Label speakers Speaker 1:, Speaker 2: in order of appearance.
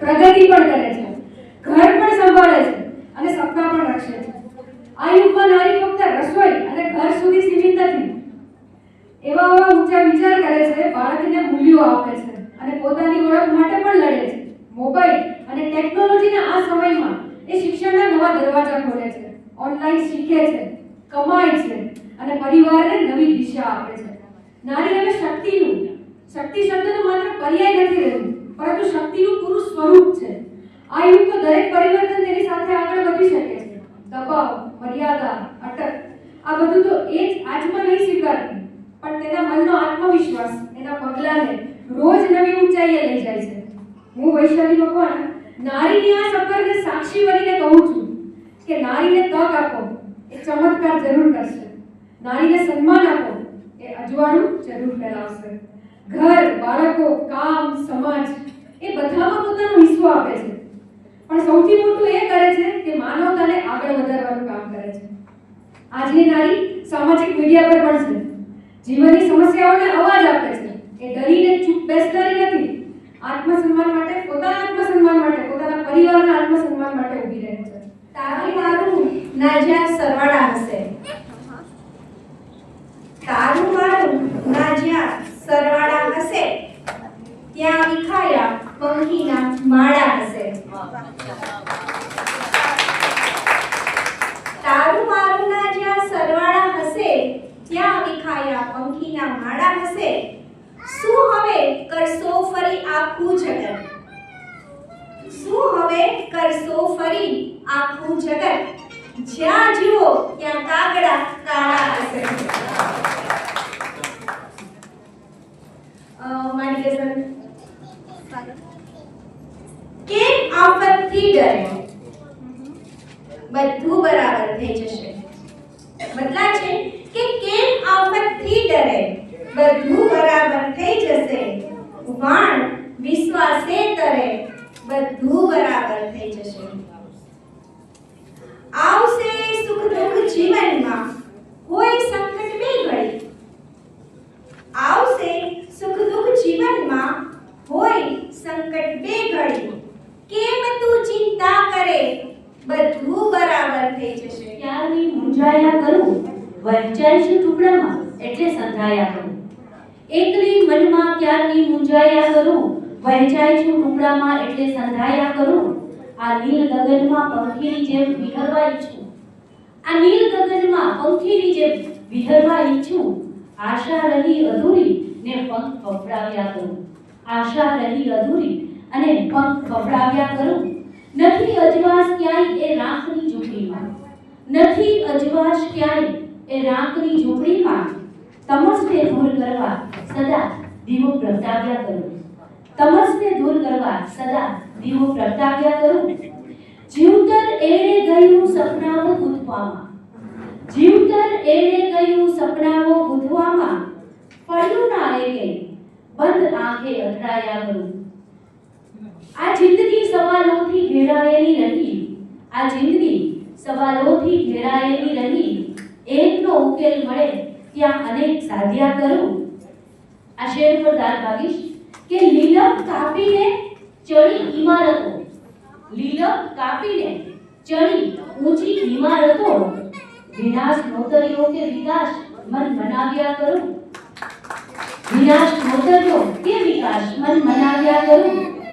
Speaker 1: પ્રગતિ પણ કરે છે, ઘર પણ સંભાળે છે અને સપના પણ રક્ષે છે. આ યુગમાં નારી ફક્ત રસોઈ અને ઘર સુધી સીમિત નથી. એવા ઊંચા વિચાર કરે છે, બાળકને મૂલ્યો આપે છે અને પોતાની ઓળખ માટે પણ લડે છે. મોબાઈલ અને ટેકનોલોજીના આ સમયમાં એ શિક્ષણના નવા દરવાજા ખોલે છે, ઓનલાઈન શીખે છે, કમાય છે અને પરિવારને નવી દિશા આપે છે. નારી હવે શક્તિ શબ્દનો માત્ર પર્યાય નથી રહ્યું, પરંતુ શક્તિનું પૂરું સ્વરૂપ છે. આ યુગ તો દરેક પરિવર્તન તેની સાથે આગળ વધી શકે છે. દબાવ, મર્યાદા, અટક, આ બધું તો એ જ આજમાં નહીં સ્વીકારતી, પણ તેના મનનો આત્મવિશ્વાસ એના પગલાને રોજ નવી ઊંચાઈએ લઈ જાય છે. હું વૈશાલી મકવાણા નારીની આ સફરને સાક્ષી બનીને કહું છું કે નારીને તક આપો, એ ચમત્કાર જરૂર કરશે. નારીને સન્માન આપો, એ અજવાળું જરૂર ફેલાવશે. ઘર, બાળકો, કામ, સમાજ એ બધામાં પોતાનો હિસ્સો આપે છે, પણ સૌથી મોટું એ કરે છે કે માનવતાને આગળ વધારવાનું કામ કરે છે. આજની નારી સામાજિક મીડિયા પર પણ છે, જીવનની સમસ્યાઓને અવાજ આપે છે. એ ડરીને ચૂપ બેસનારી નથી. આત્મસન્માન માટે, પોતાના આત્મસન્માન માટે, પોતાના પરિવારના આત્મસન્માન માટે ઊભી રહે છે.
Speaker 2: તારું મારું ના જ્યાં સરવાળા હશે, તારું મારું ના જ્યાં સરવાળા હશે, ત્યાં વિખાયા પંખીના માળા હશે. તારું મારું ના જ્યાં સરવાળા હશે, ત્યાં વિખાયા પંખીના માળા હશે. શું હવે કરશો ફરી આખું જગત? શું હવે કરશો ફરી આખું જગત? જ્યાં જુઓ ત્યાં કાગડા કાળા હશે. કેમ આફતથી ડરે? બધું બરાબર થઈ જશે. બદલા છે કે કેમ આફતથી ડરે? બધું બરાબર થઈ જશે. વાણ વિશ્વાસે તરે, બધું બરાબર થઈ જશે. આવશે સુખ દુઃખ જીવનમાં, કોઈ સંકટ બે ઘડી. આવશે સુખ દુઃખ જીવનમાં, હોય સંકટ બે ઘડી. કેમ તું ચિંતા કરે? બધું બરાબર થઈ જશે.
Speaker 3: ક્યારની મૂંઝાયા કરું, વહેંચાય છે ટુકડામાં એટલે સંધાયા કરું. એકલી મનમાં ક્યારની મૂંઝાયા કરું, વહેંચાય છું ટુકડામાં એટલે સંધાયા કરું. આ નીલ ગગનમાં પંખીની જેમ વિહરવા ઈચ્છું. આ નીલ ગગનમાં પંખીની જેમ વિહરવા ઈચ્છું. આશા રહી અધૂરી ને પંખ ફફડાવ્યા કરું. આશા રહી અધૂરી અને પંખ ફફડાવ્યા કરું. નથી અજવાસ ક્યાંય એ રાંકની ઝૂંપડીમાં, નથી અજવાસ ક્યાંય એ રાંકની ઝૂંપડીમાં. તમસને દૂર કરવા સદા દીવો પ્રગટાવ્યા કરું. તમસને દૂર કરવા સદા દીવો પ્રગટાવ્યા કરું. જીવતર એળે ગયું સપનાઓ ગૂંથવામાં, જીવતર એળે ગયું સપનાઓ ગૂંથવામાં. પડ્યું ના એકે બંધ આંખે અથડાયા કરું. આ જિંદગી સવાલોથી ઘેરાયેલી રહી, આ જિંદગી સવાલોથી ઘેરાયેલી રહી. એકનો ઉકેલ મળે ત્યાં અનેક સાધ્યા કરું. આ શેર પર દાર ભાગીશ કે લીલમ કાપીને ચડી ઇમારતો, લીલમ કાપીને ચડી ઊંચી ઇમારતો. વિનાશ નોતર્યો કે વિકાસ મન મનાવ્યા કરું. વિનાશ નોતર્યો કે વિકાસ મન મનાવ્યા કરું.